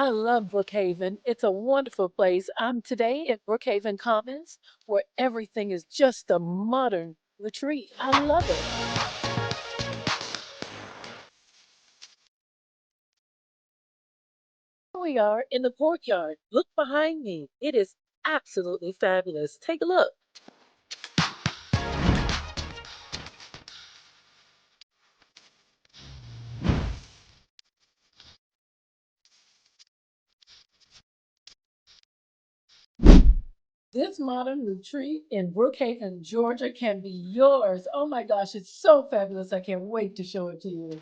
I love Brookhaven. It's a wonderful place. I'm today at Brookhaven Commons, where everything is just a modern retreat. I love it. Here we are in the courtyard. Look behind me. It is absolutely fabulous. Take a look. This modern retreat in Brookhaven, Georgia can be yours. Oh my gosh, it's so fabulous. I can't wait to show it to you.